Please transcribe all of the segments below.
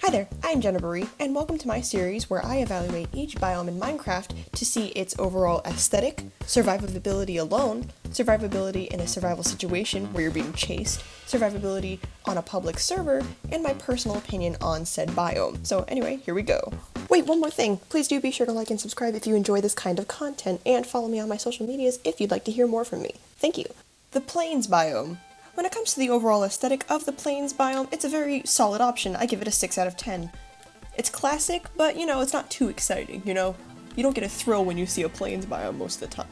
Hi there, I'm Jenna Marie, and welcome to my series where I evaluate each biome in Minecraft to see its overall aesthetic, survivability alone, survivability in a survival situation where you're being chased, survivability on a public server, and my personal opinion on said biome. So anyway, here we go. Wait, one more thing. Please do be sure to like and subscribe if you enjoy this kind of content, and follow me on my social medias if you'd like to hear more from me. Thank you. The Plains biome. When it comes to the overall aesthetic of the Plains biome, it's a very solid option. I give it a 6 out of 10. It's classic, but it's not too exciting, You don't get a thrill when you see a Plains biome most of the time,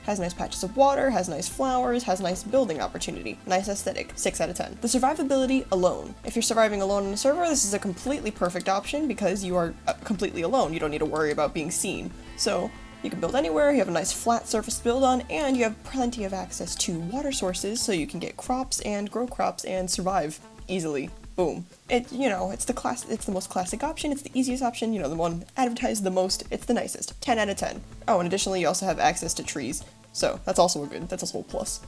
Has nice patches of water, has nice flowers, has nice building opportunity, nice aesthetic, 6 out of 10. The survivability alone. If you're surviving alone on a server, this is a completely perfect option because you are completely alone. You don't need to worry about being seen. So, you can build anywhere, you have a nice flat surface to build on, and you have plenty of access to water sources so you can get crops and grow crops and survive easily. Boom. It's the most classic option, it's the easiest option, the one advertised the most, it's the nicest. 10 out of 10. Oh, and additionally you also have access to trees, so that's also a plus.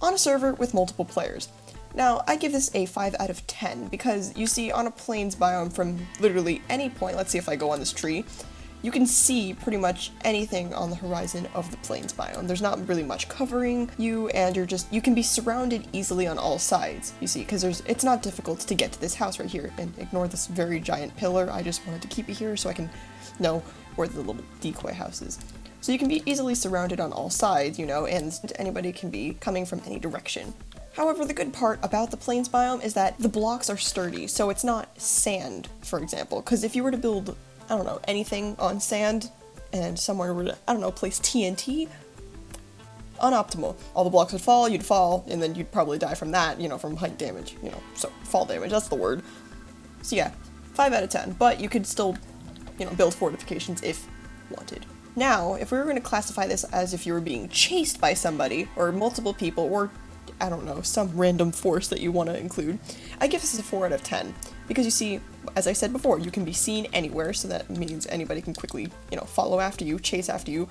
On a server with multiple players. Now, I give this a 5 out of 10 because you see on a Plains biome from literally any point, let's see if I go on this tree, you can see pretty much anything on the horizon of the Plains biome. There's not really much covering you, and you can be surrounded easily on all sides, you see, because it's not difficult to get to this house right here, and ignore this very giant pillar, I just wanted to keep it here so I can know where the little decoy house is. So you can be easily surrounded on all sides, and anybody can be coming from any direction. However, the good part about the Plains biome is that the blocks are sturdy, so it's not sand, for example, because if you were to build anything on sand, and somewhere were to, place TNT, unoptimal. All the blocks would fall, you'd fall, and then you'd probably die from that, from height damage, so fall damage, that's the word. So yeah, 5 out of 10, but you could still, build fortifications if wanted. Now, if we were going to classify this as if you were being chased by somebody, or multiple people, or some random force that you want to include, I give this a 4 out of 10. Because you see, as I said before, you can be seen anywhere, so that means anybody can quickly, follow after you, chase after you.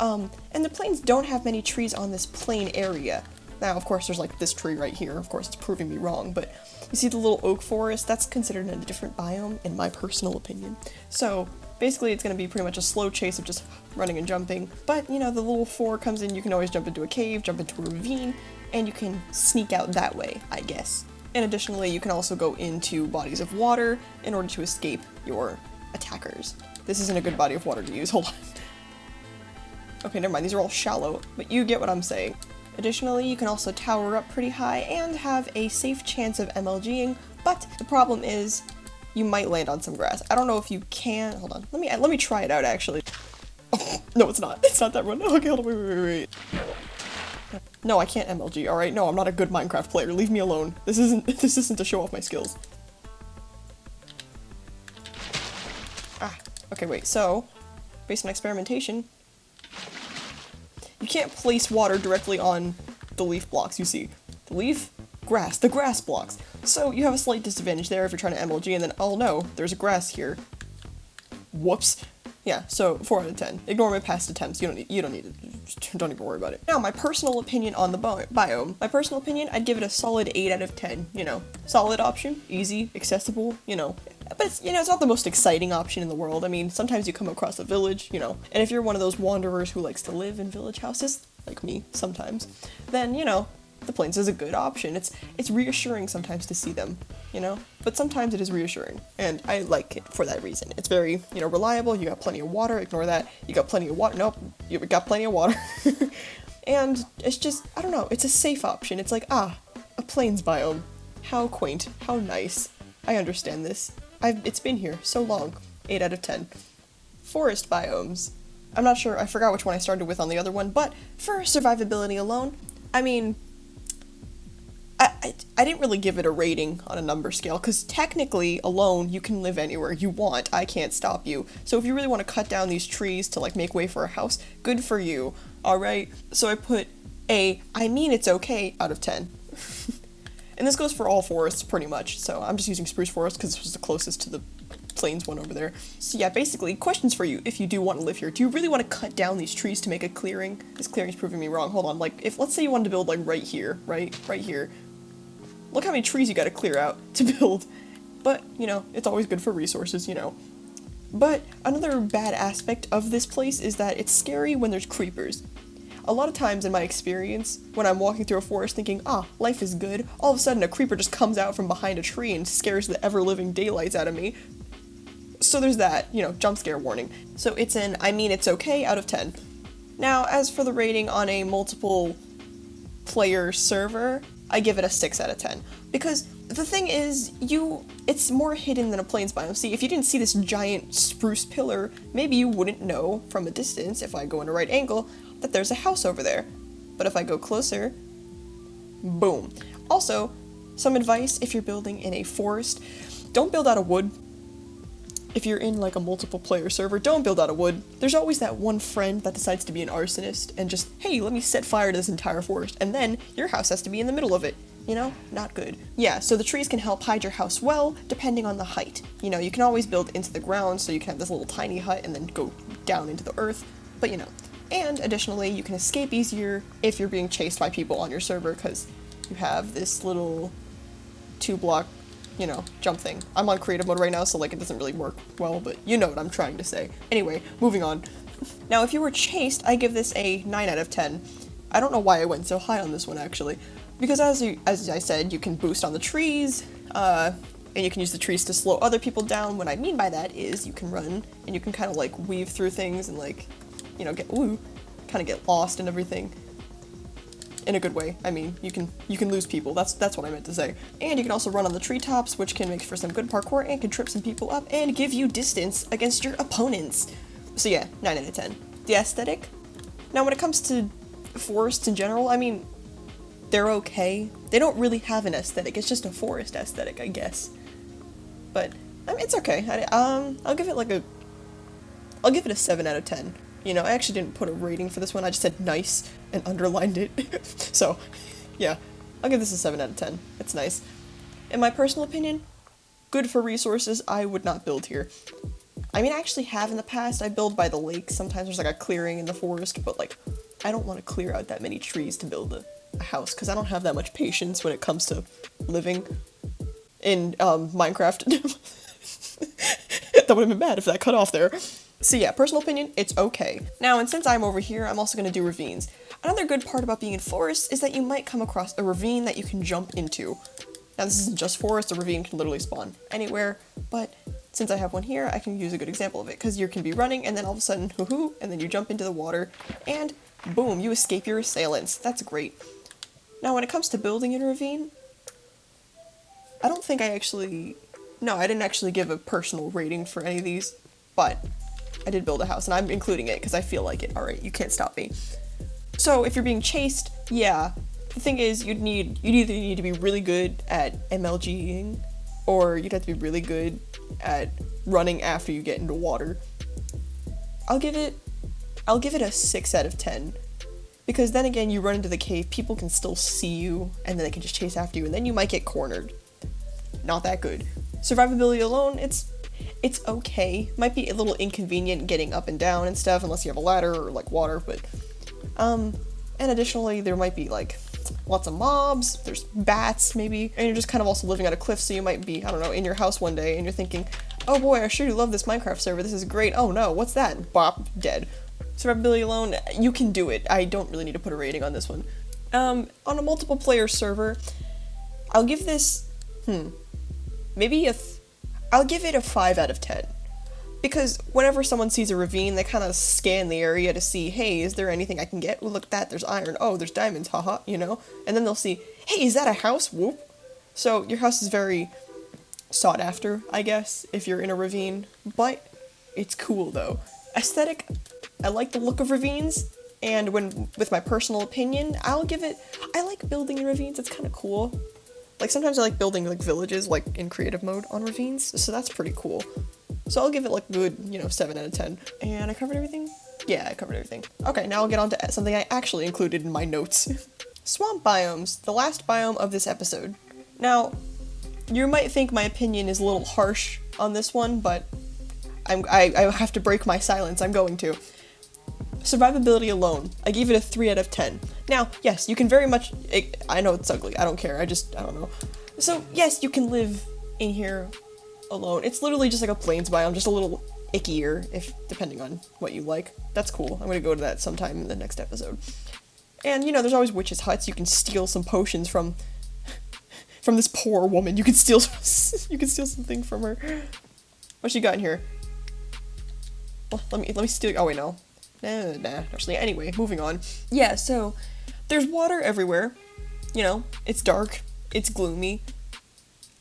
And the plains don't have many trees on this plain area. Now, of course, there's like this tree right here, of course it's proving me wrong, but you see the little oak forest, that's considered a different biome, in my personal opinion. So, basically it's going to be pretty much a slow chase of just running and jumping, but, the little four comes in, you can always jump into a cave, jump into a ravine, and you can sneak out that way, I guess. And additionally, you can also go into bodies of water in order to escape your attackers. This isn't a good body of water to use, hold on. Okay, never mind, these are all shallow, but you get what I'm saying. Additionally, you can also tower up pretty high and have a safe chance of MLGing, but the problem is you might land on some grass. I don't know if you can, hold on, let me try it out actually. Oh, no, it's not that one. Okay, hold on, wait. No, I can't MLG, alright? No, I'm not a good Minecraft player. Leave me alone. This isn't to show off my skills. Okay, wait, so, based on experimentation, you can't place water directly on the leaf blocks, you see. The leaf, grass, the grass blocks. So, you have a slight disadvantage there if you're trying to MLG, and then, oh no, there's a grass here. Whoops. Yeah, so 4 out of 10. Ignore my past attempts. You don't need it. Don't even worry about it. Now, my personal opinion on the biome. My personal opinion, I'd give it a solid 8 out of 10. Solid option, easy, accessible. But it's it's not the most exciting option in the world. I mean, sometimes you come across a village, and if you're one of those wanderers who likes to live in village houses, like me sometimes, then the plains is a good option. It's reassuring sometimes to see them, but sometimes it is reassuring, and I like it for that reason. It's very, reliable, you got plenty of water, ignore that, you got plenty of water, nope, you got plenty of water, and it's just, I don't know, it's a safe option. It's like, a plains biome, how quaint, how nice, I understand this, it's been here so long, 8 out of 10. Forest biomes, I'm not sure, I forgot which one I started with on the other one, but for survivability alone, I mean, I didn't really give it a rating on a number scale, because technically, alone, you can live anywhere you want. I can't stop you. So if you really want to cut down these trees to, make way for a house, good for you, alright? So I put it's okay, out of 10. And this goes for all forests, pretty much, so I'm just using spruce forest, because this was the closest to the plains one over there. So yeah, basically, questions for you if you do want to live here. Do you really want to cut down these trees to make a clearing? This clearing's proving me wrong. Hold on, let's say you wanted to build, right here, right here. Look how many trees you gotta clear out to build but, you know, it's always good for resources, you know. But another bad aspect of this place is that it's scary when there's creepers. A lot of times in my experience, when I'm walking through a forest thinking, life is good, all of a sudden a creeper just comes out from behind a tree and scares the ever-living daylights out of me. So there's that, you know, jump scare warning. So it's an it's okay out of 10. Now, as for the rating on a multiple player server, I give it a 6 out of 10. Because the thing is, it's more hidden than a plains biome. See, if you didn't see this giant spruce pillar, maybe you wouldn't know from a distance, if I go in a right angle, that there's a house over there. But if I go closer, boom. Also, some advice if you're building in a forest, don't build out of wood. If you're in like a multiple player server, don't build out of wood. There's always that one friend that decides to be an arsonist and just, hey, let me set fire to this entire forest, and then your house has to be in the middle of it. You know, not good. Yeah, so the trees can help hide your house well, depending on the height. You know, you can always build into the ground, so you can have this little tiny hut and then go down into the earth, but you know. And additionally, you can escape easier if you're being chased by people on your server, because you have this little 2-block, you know, jump thing. I'm on creative mode right now, so like it doesn't really work well, but you know what I'm trying to say. Anyway, moving on. Now, if you were chased, I give this a 9 out of 10. I don't know why I went so high on this one, actually. Because as I said, you can boost on the trees, and you can use the trees to slow other people down. What I mean by that is you can run, and you can kind of like weave through things and like, you know, kind of get lost and everything. In a good way. I mean, you can lose people. That's what I meant to say. And you can also run on the treetops, which can make for some good parkour and can trip some people up and give you distance against your opponents. So yeah, 9 out of 10. The aesthetic? Now when it comes to forests in general, I mean, they're okay. They don't really have an aesthetic. It's just a forest aesthetic, I guess. But I mean, it's okay. I'll give it a 7 out of 10. You know, I actually didn't put a rating for this one. I just said nice and underlined it. So, yeah, I'll give this a 7 out of 10. It's nice. In my personal opinion, good for resources. I would not build here. I mean, I actually have in the past. I build by the lake. Sometimes there's like a clearing in the forest, but like, I don't want to clear out that many trees to build a house, because I don't have that much patience when it comes to living in Minecraft. That would have been bad if that cut off there. So yeah, personal opinion, it's okay. Now, and since I'm over here, I'm also going to do ravines. Another good part about being in forests is that you might come across a ravine that you can jump into. Now, this isn't just forest, a ravine can literally spawn anywhere, but since I have one here, I can use a good example of it, because you can be running, and then all of a sudden, hoo-hoo, and then you jump into the water, and boom, you escape your assailants. That's great. Now, when it comes to building in a ravine, I don't think I didn't actually give a personal rating for any of these, but I did build a house, and I'm including it because I feel like it. Alright, you can't stop me. So, if you're being chased, yeah, the thing is, you'd either need to be really good at MLGing, or you'd have to be really good at running after you get into water. I'll give it a 6 out of 10. Because then again, you run into the cave, people can still see you, and then they can just chase after you, and then you might get cornered. Not that good. Survivability alone, it's okay. Might be a little inconvenient getting up and down and stuff, unless you have a ladder or like water, but and additionally there might be like lots of mobs, there's bats maybe, and you're just kind of also living on a cliff, so you might be, I don't know, in your house one day and you're thinking, oh boy, I sure do love this Minecraft server, this is great, oh no, what's that? Bop, dead. Survivability alone, you can do it. I don't really need to put a rating on this one. On a multiple player server, I'll give this, I'll give it a 5 out of 10. Because whenever someone sees a ravine, they kind of scan the area to see, hey, is there anything I can get? Oh, look at that, there's iron. Oh, there's diamonds, haha, you know? And then they'll see, hey, is that a house? Whoop. So your house is very sought after, I guess, if you're in a ravine. But it's cool, though. Aesthetic, I like the look of ravines. And with my personal opinion, I like building in ravines, it's kind of cool. Like, sometimes I like building, like, villages, like, in creative mode on ravines, so that's pretty cool. So I'll give it, like, good, 7 out of 10. And I covered everything? Yeah, I covered everything. Okay, now I'll get on to something I actually included in my notes. Swamp biomes, the last biome of this episode. Now, you might think my opinion is a little harsh on this one, but I have to break my silence, I'm going to. Survivability alone, I gave it a 3 out of 10. Now, yes, you can very much, I know it's ugly, I don't care, I don't know. So, yes, you can live in here alone. It's literally just like a plains biome, just a little ickier, if depending on what you like. That's cool. I'm gonna go to that sometime in the next episode. And, you know, there's always witches' huts. You can steal some potions from this poor woman. You can steal something from her. What she got in here? Well, let me steal. Oh wait, no. Nah. Actually, anyway, moving on. Yeah, so there's water everywhere. You know, it's dark. It's gloomy.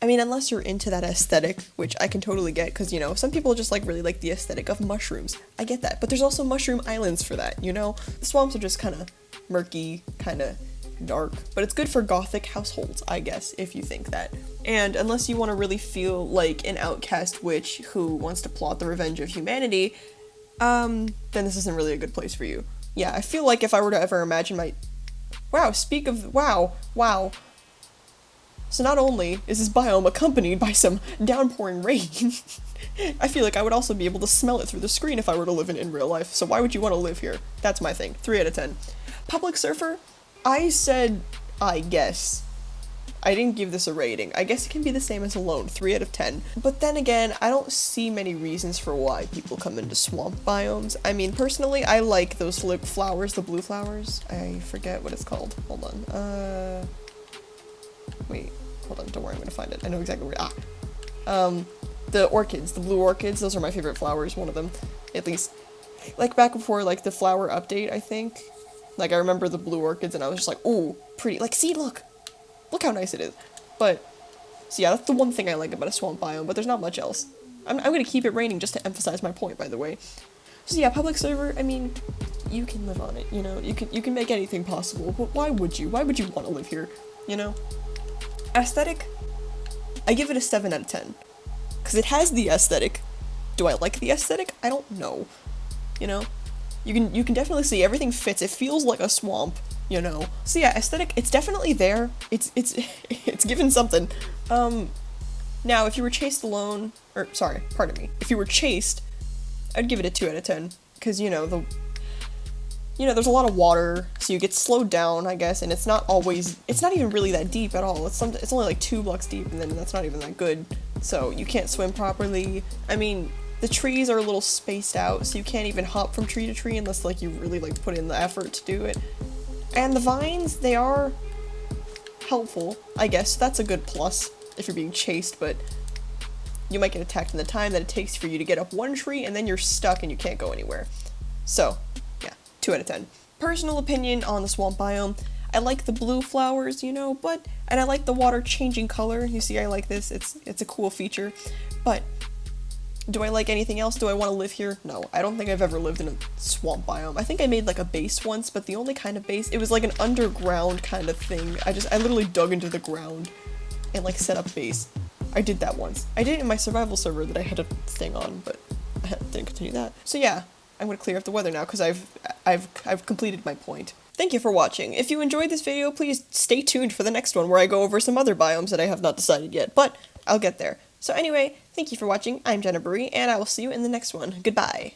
I mean, unless you're into that aesthetic, which I can totally get, because, you know, some people just, like, really like the aesthetic of mushrooms. I get that. But there's also mushroom islands for that, you know? The swamps are just kind of murky, kind of dark. But it's good for gothic households, I guess, if you think that. And unless you want to really feel like an outcast witch who wants to plot the revenge of humanity, then this isn't really a good place for you. Yeah, I feel like if I were to ever imagine my... Wow, speak of... Wow. So not only is this biome accompanied by some downpouring rain, I feel like I would also be able to smell it through the screen if I were to live in real life, so why would you want to live here? That's my thing. 3 out of 10. Public surfer? I said, I guess. I didn't give this a rating. I guess it can be the same as alone, 3 out of 10. But then again, I don't see many reasons for why people come into swamp biomes. I mean, personally, I like those flowers, the blue flowers. I forget what it's called. Hold on. Wait, hold on, don't worry, I'm gonna find it. I know exactly where, the orchids, the blue orchids, those are my favorite flowers, one of them, at least. Like, back before, like, the flower update, I think. Like, I remember the blue orchids, and I was just like, ooh, pretty. Like, see, look how nice it is. But, so yeah, that's the one thing I like about a swamp biome, but there's not much else. I'm gonna keep it raining just to emphasize my point, by the way. So yeah, public server, I mean, you can live on it, you know? You can make anything possible, but why would you? Why would you want to live here, you know? Aesthetic, I give it a 7 out of 10. Because it has the aesthetic. Do I like the aesthetic? I don't know. You know? You can definitely see everything fits. It feels like a swamp, you know? So yeah, aesthetic, it's definitely there. It's given something. Now, if you were chased alone, or, sorry, pardon me. If you were chased, I'd give it a 2 out of 10. Because, you know, there's a lot of water, so you get slowed down, I guess, and it's not even really that deep at all. It's only like 2 blocks deep, and then that's not even that good. So you can't swim properly. I mean, the trees are a little spaced out, so you can't even hop from tree to tree unless, like, you really, like, put in the effort to do it. And the vines, they are helpful, I guess. That's a good plus if you're being chased, but you might get attacked in the time that it takes for you to get up one tree, and then you're stuck and you can't go anywhere. So, 2 out of 10. Personal opinion on the swamp biome, I like the blue flowers, you know, and I like the water changing color. You see, I like this. It's a cool feature. But do I like anything else? Do I want to live here? No, I don't think I've ever lived in a swamp biome. I think I made like a base once, but the only kind of base, it was like an underground kind of thing. I literally dug into the ground and like set up base. I did that once. I did it in my survival server that I had a thing on, but I didn't continue that. So yeah. I'm going to clear up the weather now because I've completed my point. Thank you for watching. If you enjoyed this video, please stay tuned for the next one where I go over some other biomes that I have not decided yet, but I'll get there. So anyway, thank you for watching. I'm Jenna Bree, and I will see you in the next one. Goodbye.